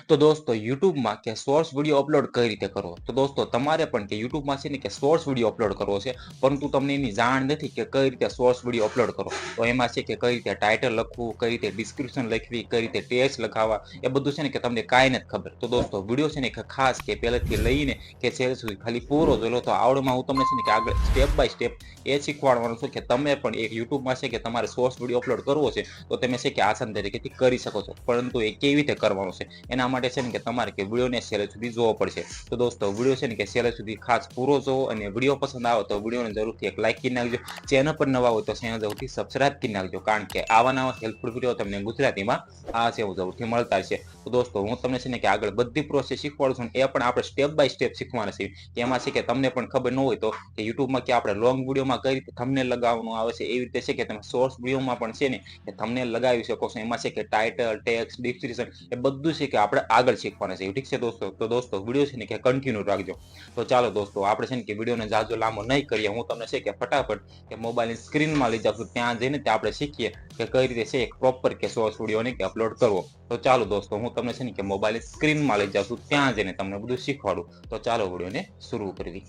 તો દોસ્તો યુટ્યુબમાં કે શોર્ટ્સ વિડીયો અપલોડ કઈ રીતે કરવો? તો દોસ્તો તમારે પણ કે યુટ્યુબમાં છે ને કે શોર્ટ્સ વિડીયો અપલોડ કરવો છે, પરંતુ તમને એની જાણ નથી કે કઈ રીતે શોર્ટ્સ વિડીયો અપલોડ કરવો. તો એમાં છે કે કઈ રીતે ટાઇટલ લખવું, કઈ રીતે ડિસ્ક્રિપ્શન લખવી, કઈ રીતે ટેક્સ્ટ લખાવવા, એ બધું છે ને કે તમને કાંઈ નથી ખબર. તો દોસ્તો વિડીયો છે ને કે ખાસ કે પહેલેથી લઈને કે છેલ્લે સુધી ખાલી પૂરો જોઈ તો આવડમાં હું તમને છે ને કે આગળ સ્ટેપ બાય સ્ટેપ એ શીખવાડવાનું છું કે તમે પણ એક યુટ્યુબમાં છે કે તમારે શોર્ટ્સ વિડીયો અપલોડ કરવો છે, તો તમે છે કે આસાન તરીકેથી કરી શકો છો. પરંતુ એ કેવી રીતે કરવાનું છે એના માટે છે ને કે તમારે કે વિડીયોને છેલ્લે સુધી જોવો પડશે. તો દોસ્તો વિડીયો છે ને કે છેલ્લે સુધી ખાસ પૂરો જોવો, અને વિડીયો પસંદ આવે તો વિડીયોને જરૂરથી એક લાઈક કરી નાખજો. ચેનલ પર નવા હોય તો ચેનલ જરૂરથી સબસ્ક્રાઇબ કરી નાખજો, કારણ કે આવા નવા હેલ્પફુલ વિડીયો તમને ગુજરાતીમાં આ છે જરૂરથી મળતા છે. તો દોસ્તો હું તમને છે ને કે આગળ બધી પ્રોસેસ શીખવાડું છું, એ પણ આપણે સ્ટેપ બાય સ્ટેપ શીખવાના છે. એમાં છે કે તમને પણ ખબર ન હોય તો કે યુટ્યુબમાં કે આપણે લોંગ વિડીયોમાં કઈ રીતે થંબનેલ લગાવવાનું આવે છે, એવી રીતે છે કે તમે શોર્ટ્સ વિડીયોમાં પણ છે ને કે થંબનેલ લગાવી શકો છો. એમાં છે કે ટાઇટલ, ટેક્સ્ટ, ડિસ્ક્રિપ્શન એ બધું છે કે આપણે આગળ શીખવાના છે. ઠીક છે દોસ્તો? તો દોસ્તો વિડીયો છે ને કે કન્ટિન્યુ રાખજો. તો ચાલો દોસ્તો આપણે છે ને કે વિડીયોને જાજો લાંબો નહીં કરીએ, હું તમને છે કે ફટાફટ કે મોબાઈલની સ્ક્રીનમાં લઈ જાઉં છું, ત્યાં જઈને આપણે શીખીએ કે કઈ રીતે છે એક પ્રોપર કે શોર્ટ્સ વિડીયોને કે અપલોડ કરવો. તો ચાલો દોસ્તો હું તમને છે ને કે મોબાઈલની સ્ક્રીનમાં લઈ જાઉં છું, ત્યાં જઈને તમને બધું શીખવાડું. તો ચાલો વિડીયોને શરૂ કરવી.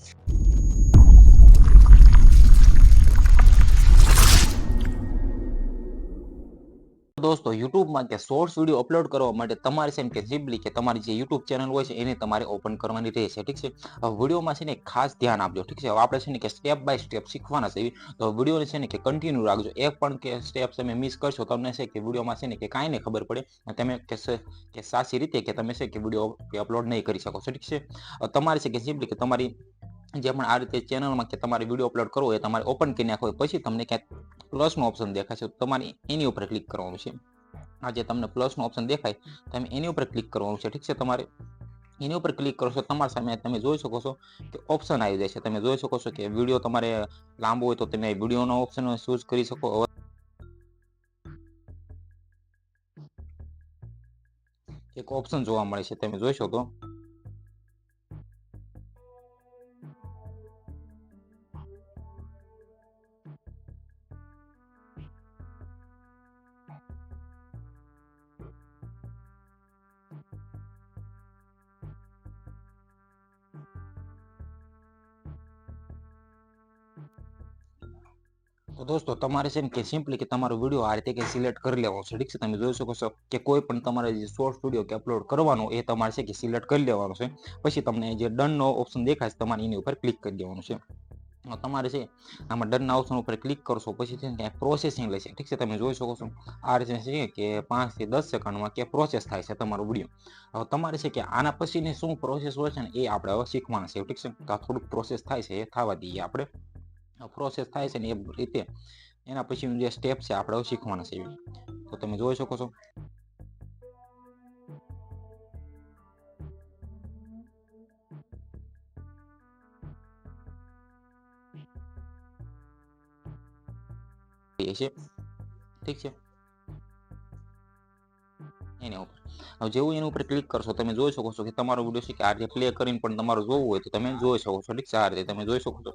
દોસ્તો યુટ્યુબમાં કે શોર્ટ્સ વિડીયો અપલોડ કરવા માટે તમારે છે કે સિમ્પલી કે તમારી જે યુટ્યુબ ચેનલ હોય છે એને તમારે ઓપન કરવાની રહેશે. ઠીક છે? હવે વિડીયોમાં છે ને ખાસ ધ્યાન આપજો. ઠીક છે? હવે આપણે છે ને કે સ્ટેપ બાય સ્ટેપ શીખવાના છે, તો વિડીયોને છે ને કે કન્ટિન્યુ રાખજો. એક પણ કે સ્ટેપ તમે મિસ કરશો તમને છે કે વિડીયોમાં છે ને કે કાંઈ નહીં ખબર પડે, તમે કે સાચી રીતે કે તમે છે કે વિડીયો અપલોડ નહીં કરી શકો છો. ઠીક છે? તમારે છે કે સિમ્પલી કે તમારી જે પણ આ રીતે ચેનલમાં કે તમારે વિડીયો અપલોડ કરવો હોય તમારે ઓપન કરી નાખવો હોય, પછી તમને ક્યાંક પ્લસનો ઓપ્શન દેખાશે, તમારે એની ઉપર ક્લિક કરવાનું છે. આ જે તમને પ્લસનો ઓપ્શન દેખાય તમે એની ઉપર ક્લિક કરવાનું છે. ઠીક છે? તમારે એની ઉપર ક્લિક કરશો તમારા સામે તમે જોઈ શકો છો કે ઓપ્શન આવી જાય છે. તમે જોઈ શકો છો કે વિડીયો તમારે લાંબો હોય તો તમે વિડીયોનો ઓપ્શન ચૂઝ કરી શકો. એક ઓપ્શન જોવા મળે છે, તમે જોઈ શકો. તો દોસ્તો તમારે છે ને કે સિમ્પલી કે તમારો વિડીયો આ રીતે કે સિલેક્ટ કરી લેવાનો છે. ઠીક છે? તમે જોઈ શકો છો કે કોઈ પણ તમારે જે શોર્ટ વિડીયો કે અપલોડ કરવાનો એ તમારે છે કે સિલેક્ટ કરી લેવાનો છે. પછી તમને જે ડનનો ઓપ્શન દેખાય તમારે એની ઉપર ક્લિક કરી દેવાનું છે. તમારે છે આમાં ડનના ઓપ્શન ઉપર ક્લિક કરશો પછી છે ને પ્રોસેસિંગ લેશે. ઠીક છે? તમે જોઈ શકો છો આ રીતે છે કે 5 થી 10 સેકન્ડમાં કે પ્રોસેસ થાય છે તમારો વિડીયો. હવે તમારે છે કે આના પછીની શું પ્રોસેસ હોય છે ને એ આપણે હવે શીખવાના છે. ઠીક છે? તો થોડુંક પ્રોસેસ થાય છે એ થવા દઈએ આપણે. પ્રોસેસ થાય છે ને એ રીતે એના પછીનું જે સ્ટેપ છે આપણે શીખવાના છે. તો તમે જોઈ શકો છો છે. ઠીક છે? એના ઉપર હવે જેવું એના ઉપર ક્લિક કરશો તમે જોઈ શકો છો કે તમારો વિડીયો છે કે આ રીતે પ્લે કરીને પણ તમારું જોવું હોય તો તમે જોઈ શકો છો. ઠીક છે? આ રીતે તમે જોઈ શકો છો.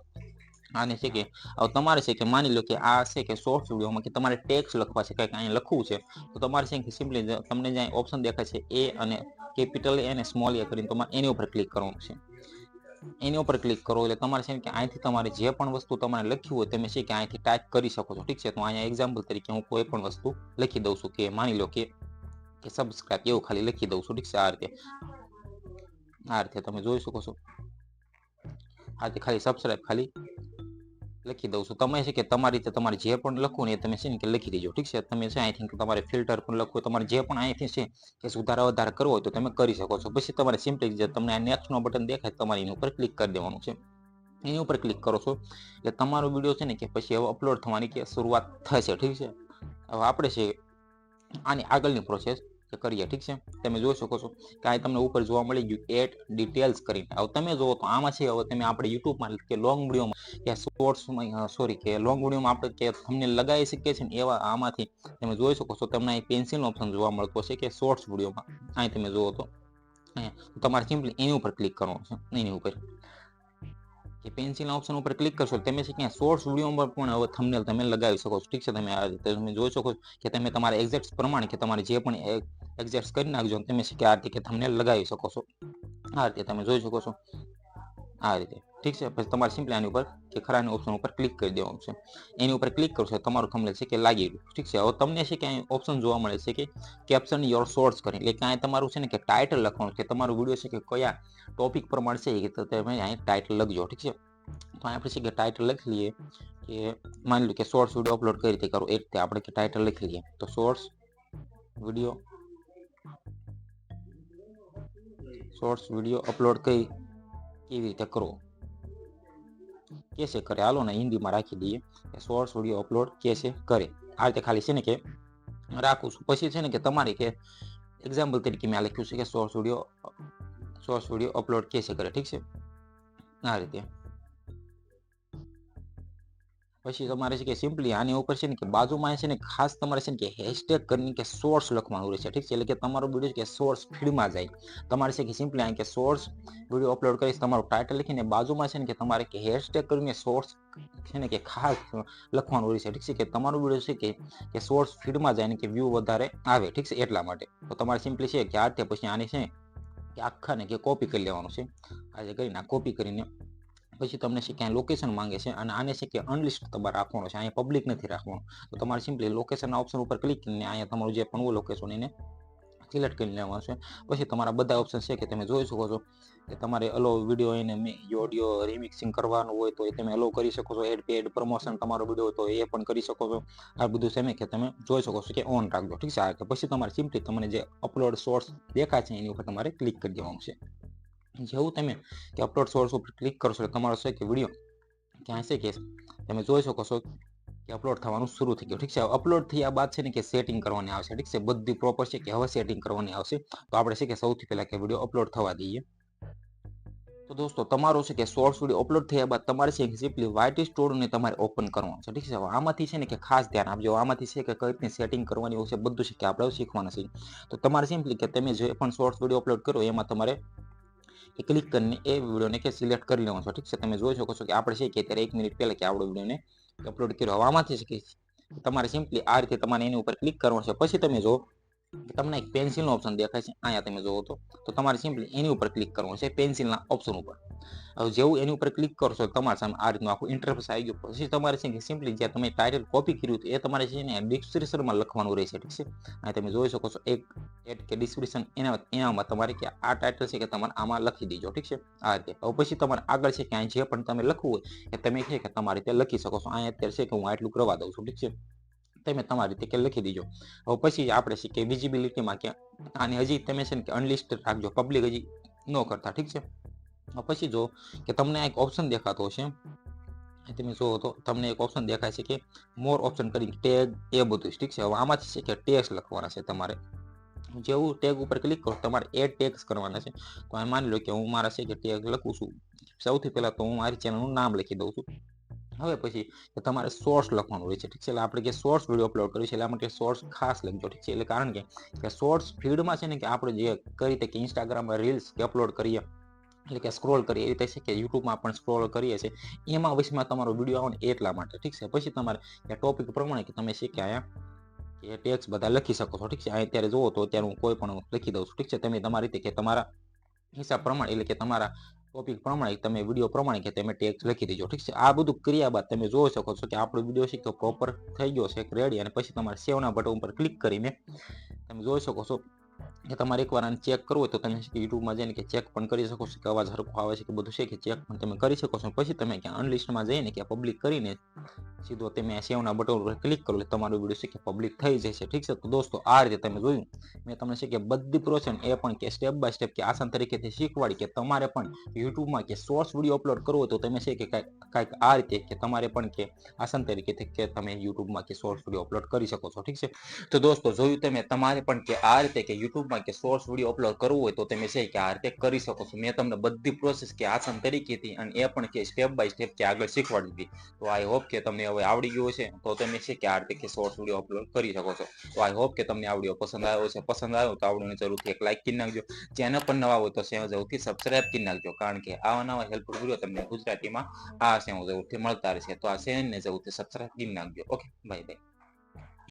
આને છે કે હવે તમારે છે કે માની લો કે આ છે કે શોર્ટ્સ વિડીયોમાં કે તમારે ટેક્સ્ટ લખવા છે, કંઈક અહીંયા લખવું છે, તો તમારે છે કે સિમ્પલી તમને જ્યાં ઓપ્શન દેખાય છે એ અને કેપિટલ એ અને સ્મોલ એ કરીને તમારે એની ઉપર ક્લિક કરવાનું છે. એની ઉપર ક્લિક કરો એટલે તમારે છે કે અહીંથી તમારે જે પણ વસ્તુ તમારે લખ્યું હોય તમે છે કે અહીંથી ટાઈપ કરી શકો છો. ઠીક છે? તો અહીંયા એક્ઝામ્પલ તરીકે હું કોઈ પણ વસ્તુ લખી દઉં છું કે માની લો કે સબસ્ક્રાઇબ એવું ખાલી લખી દઉં છું. ઠીક છે? આ રીતે તમે જોઈ શકો છો. આ રીતે ખાલી સબસ્ક્રાઇબ ખાલી લખી દઉં છું. તમે છે કે તમારી રીતે તમારે જે પણ લખવું ને એ તમે છે ને કે લખી દેજો. ઠીક છે? તમે છે અહીંથી તમારે ફિલ્ટર પણ લખવું, તમારે જે પણ અહીંથી છે કે સુધારા વધારા કરવો હોય તો તમે કરી શકો છો. પછી તમારે સિમ્પલી જે તમને આ નેક્સ્ટનો બટન દેખાય તમારે એની ઉપર ક્લિક કરી દેવાનું છે. એની ઉપર ક્લિક કરો છો એટલે તમારો વિડીયો છે ને કે પછી હવે અપલોડ થવાની કે શરૂઆત થશે. ઠીક છે? હવે આપણે છે આની આગળની પ્રોસેસ કરીએ. ઠીક છે? તમે જોઈ શકો છો કે આ તમને ઉપર જોવા મળી ગયું એડ ડિટેલ્સ કરીને. હવે તમે જોવો તો આમાં છે હવે તમે આપણે યુટ્યુબમાં કે લોંગ વિડીયોમાં કે શોર્ટ્સમાં સોરી કે લોંગ વિડીયોમાં આપણે કે થંબનેલ લગાવી શકીએ છીએ ને એવા આમાંથી તમે જોઈ શકો છો તમને અહીં પેન્સિલનો ઓપ્શન જોવા મળતો હશે કે શોર્ટ્સ વિડીયોમાં. અહીં તમે જુઓ તો તમારે સિમ્પલી એની ઉપર ક્લિક કરવાનું છે. એની ઉપર કે પેન્સિલના ઓપ્શન ઉપર ક્લિક કરશો તમે છે કે શોર્ટ્સ વિડીયોમાં પણ હવે થંબનેલ તમે લગાવી શકો છો. ઠીક છે, તમે આ રીતે તમે જોઈ શકો છો કે તમે તમારા એક્ઝેક્ટ પ્રમાણે કે તમારે જે પણ એક્ઝેક્ટ કરી નાખજો તમે છે કે આ રીતે થંબનેલ લગાવી શકો છો. આ રીતે તમે જોઈ શકો છો આ રીતે. ઠીક છે, પછી તમારે સિમ્પલી આની ઉપર કે ખરાની ઓપ્શન ઉપર ક્લિક કરી દેવાનું છે. એની ઉપર ક્લિક કરશો તમારું થંબનેલ છે કે લાગી ગયું. ઠીક છે, હવે તમને છે કે ઓપ્શન જોવા મળે છે કે કેપ્શન યોર શોર્ટ્સ કરી એટલે કાંઈ તમારું છે ને કે ટાઇટલ લખવાનું છે કે તમારું વિડીયો છે કે કયા ટોપિક પ્રમાણે છે કે તમે અહીં ટાઇટલ લખજો. ઠીક છે, તો આપણે છે કે ટાઇટલ લખી લઈએ કે માની લો કે શોર્ટ્સ વિડીયો અપલોડ કઈ રીતે કરવો એ રીતે આપણે કે ટાઇટલ લખી લઈએ. તો શોર્ટ્સ વિડીયો અપલોડ કેવી રીતે કરવો कैसे करे हालो ने हिंदी में राखी दीए કે શોર્ટ્સ વિડીયો અપલોડ कैसे करे આ રીતે ખાલી છે ને કે રાખું છું. પછી છે ને કે તમારી કે એક્ઝામ્પલ તરીકે મેં લખ્યું છે કે શોર્ટ્સ વિડીયો અપલોડ कैसे કરે. ઠીક છે, આ રીતે. પછી તમારે છે કે સિમ્પલી આની ઉપર છે ને કે બાજુમાં છે ને ખાસ તમારે છે ને કે હેશટેગ કરીને કે સોર્સ લખવાનું રહેશે. ઠીક છે, એટલે કે તમારો વિડીયો છે કે સોર્સ ફીડમાં જાય. તમારે છે કે સિમ્પલી અહીં કે સોર્સ વિડીયો અપલોડ કરીશ તમારું ટાઇટલ લખીને બાજુમાં છે ને કે તમારે કે હેશટેગ કરીને સોર્સ છે ને કે ખાસ લખવાનું રહેશે. ઠીક છે, કે તમારું વિડીયો છે કે સોર્સ ફીડમાં જાય ને કે વ્યૂ વધારે આવે. ઠીક છે, એટલા માટે તો તમારે સિમ્પલી છે કે આ રીતે પછી આની છે કે આખા ને કે કોપી કરી લેવાનું છે. આજે કરીને કોપી કરીને પછી તમને છે ક્યાં લોકેશન માંગે છે અને આને છે કે અનલિસ્ટ તમારે રાખવાનો છે, અહીંયા પબ્લિક નથી રાખવાનું. તો તમારે સિમ્પલી લોકેશનના ઓપ્શન ઉપર ક્લિક કરીને અહીંયા તમારું જે પણ હોય લોકેશન એને સિલેક્ટ કરી લેવાનું છે. પછી તમારા બધા ઓપ્શન છે કે તમે જોઈ શકો છો કે તમારે અલો વિડીયો એને ઓડિયો રિમિક્સિંગ કરવાનું હોય તો એ તમે અલો કરી શકો છો. એડ પેડ પ્રમોશન તમારો વિડીયો તો એ પણ કરી શકો છો. આ બધું છે કે તમે જોઈ શકો છો કે ઓન રાખજો. ઠીક છે, પછી તમારે સિમ્પલી તમને જે અપલોડ સોર્સ દેખાય છે એની ઉપર તમારે ક્લિક કરી દેવાનું છે. જેવું તમે કે અપલોડ સોર્સ ઉપર ક્લિક કરશો તમારો છે કે વિડીયો ક્યાં છે કે તમે જોઈ શકો છો કે અપલોડ થવાનું શરૂ થઈ ગયું. ઠીક છે, અપલોડ થયા બાદ છે ને કે સેટિંગ કરવાની આવશે. ઠીક છે, બધી પ્રોપર છે કે હવે સેટિંગ કરવાની આવશે. તો આપણે છે કે સૌથી પહેલા કે વિડીયો અપલોડ થવા દઈએ. તો દોસ્તો તમારો છે કે શોર્ટ્સ વિડીયો અપલોડ થયા બાદ તમારે છે કે સિમ્પલી વાઇટ સ્ટુડિયોને તમારે ઓપન કરવાનું છે. ઠીક છે, આમાંથી છે ને કે ખાસ ધ્યાન આપજો. આમાંથી છે કે કઈ રીતની સેટિંગ કરવાની હોય છે બધું છે કે આપણે શીખવાના છે. તો તમારે સિમ્પલી કે તમે જે પણ શોર્ટ્સ વિડીયો અપલોડ કરો એમાં તમારે ક્લિક કરીને એ વિડીયોને કે સિલેક્ટ કરી લેવાનો છો. ઠીક છે, તમે જોઈ શકો છો કે આપણે છે કે અત્યારે 1 મિનિટ પહેલા કે આપણો વિડીયોને અપલોડ કર્યો. આમાંથી છે કે તમારે સિમ્પલી આ રીતે તમારે એની ઉપર ક્લિક કરવાનું છે. પછી તમે જો તમને એક પેન્સિલનો ઓપ્શન દેખાય છે અહીંયા તમે જોવો તો તમારે સિમ્પલી એની ઉપર ક્લિક કરવાનું છે પેન્સિલના ઓપ્શન ઉપર. હવે જેવું એની ઉપર ક્લિક કરશો તમારા સામે આ રીતનું આખું ઇન્ટરફેસ આવી ગયું. પછી તમારે છે કે સિમ્પલી જે તમે ટાઇટલ કોપી કર્યું હતું એ તમારે છે ને ડિસ્ક્રિપ્શનમાં લખવાનું રહેશે. ઠીક છે, આ તમે જોઈ શકો છો એક એડ કે ડિસ્ક્રિપ્શન એનામાં તમારે કે આ ટાઇટલ છે કે તમારે આમાં લખી દેજો. ઠીક છે, આ રીતે. હવે પછી તમારે આગળ છે કે અહીં જે પણ તમે લખવું હોય કે તમે છે કે તમારી રીતે લખી શકો છો. અહીંયા અત્યારે છે કે હું આટલું કરવા દઉં છું. ઠીક છે, તમે તમારી રીતે કે લખી દીજો. હવે પછી આપણે છે કે વિઝિબિલિટીમાં કે આને હજી તમે છે ને કે અનલિસ્ટેડ રાખજો, પબ્લિક હજી ન કરતા. ઠીક છે, પછી જો કે તમને એક ઓપ્શન દેખાતો હશે તમે જુઓ તો તમને એક ઓપ્શન દેખાય છે કે મોર ઓપ્શન કરી ટેગ એ બધું. ઠીક છે, હવે આમાંથી છે કે ટેગ્સ લખવાના છે તમારે. જેવું ટેગ ઉપર ક્લિક કરો તમારે એડ ટેગ્સ કરવાના છે. તો આ માની લો કે હું મારા છે કે ટેગ લખું છું. સૌથી પહેલા તો હું મારી ચેનલનું નામ લખી દઉં છું. હવે પછી તમારે સોર્સ લખવાનું હોય છે. ઠીક છે, એટલે આપણે કે સોર્સ વિડીયો અપલોડ કર્યું છે એટલે માટે સોર્સ ખાસ લખજો. ઠીક છે, એટલે કારણ કે સોર્સ ફીડમાં છે ને કે આપણે જે કઈ રીતે કે ઇન્સ્ટાગ્રામમાં રીલ્સ કે અપલોડ કરીએ એટલે કે સ્ક્રોલ કરીએ એ રીતે છે કે યુટ્યુબમાં પણ સ્ક્રોલ કરીએ છીએ એમાં વચમાં તમારો વિડીયો આવે ને એટલા માટે. ઠીક છે, પછી તમારે ટોપિક પ્રમાણે કે તમે છે કે અહીંયા કે ટેક્સ બધા લખી શકો છો. ઠીક છે, અહીં અત્યારે જુઓ તો અત્યારે હું કોઈ પણ લખી દઉં છું. ઠીક છે, તમે તમારી રીતે કે તમારા હિસાબ પ્રમાણે એટલે કે તમારા ટોપિક પ્રમાણે તમે વિડીયો પ્રમાણે કે તમે ટેક્સ લખી દેજો. ઠીક છે, આ બધું કર્યા બાદ તમે જોઈ શકો છો કે આપણો વિડીયો છે તો પ્રોપર થઈ ગયો છે રેડી. અને પછી તમારે સેવના બટન ઉપર ક્લિક કરીને તમે જોઈ શકો છો કે તમારે એકવાર આને ચેક કરવું હોય તો તમે યુટ્યુબમાં જઈને કે ચેક પણ કરી શકો છો કે અવાજ હરખો આવે છે કે બધું છે કે ચેક પણ તમે કરી શકો છો. પછી તમે ક્યાં અનલિસ્ટમાં જઈને કે પબ્લિક કરીને સીધો તમે સેવના બટન ઉપર ક્લિક કરો એટલે તમારો વિડીયો છે કે પબ્લિક થઈ જશે. ઠીક છે, તો દોસ્તો આ રીતે તમે જોયું મેં તમને છે કે બધી પ્રોસેસ એ પણ કે સ્ટેપ બાય સ્ટેપ કે આસાન તરીકેથી શીખવાડી કે તમારે પણ યુટ્યુબમાં કે શોર્ટ્સ વિડીયો અપલોડ કરવો હોય તો તમે છે કે કાંઈક આ રીતે કે તમારે પણ કે આસાન તરીકેથી કે તમે યુટ્યુબમાં કે શોર્ટ્સ વિડીયો અપલોડ કરી શકો છો. ઠીક છે, તો દોસ્તો જોયું તમે તમારે પણ કે આ રીતે કે યુટ્યુબમાં યુટ્યુબમાં કે શોર્ટ્સ વિડીયો અપલોડ કરવું હોય તો તમે છે કે આ રીતે કરી શકો છો. મેં તમને બધી પ્રોસેસ કે આસાન તરીકેથી અને એ પણ કે સ્ટેપ બાય સ્ટેપ કે આગળ શીખવાડી દીધી. તો આઈ હોપ કે તમને હવે આવડી ગયું છે તો તમે છે કે આ રીતે કે શોર્ટ્સ વિડીયો અપલોડ કરી શકો છો. તો આઈ હોપ કે તમને આ વિડીયો પસંદ આવ્યો છે. પસંદ આવ્યો તો આવડીને જરૂરથી એક લાઈક કરી નાખજો. ચેનલ પર નવા હોય તો જરૂરથી સબસ્ક્રાઇબ કરી નાખજો, કારણ કે આવા નવા હેલ્પફુલ વિડીયો તમને ગુજરાતીમાં આ જરૂરથી મળતા રહેશે. તો આ ચેનલને જરૂરથી સબસ્ક્રાઇબ કરી નાખજો. Okay, bye bye.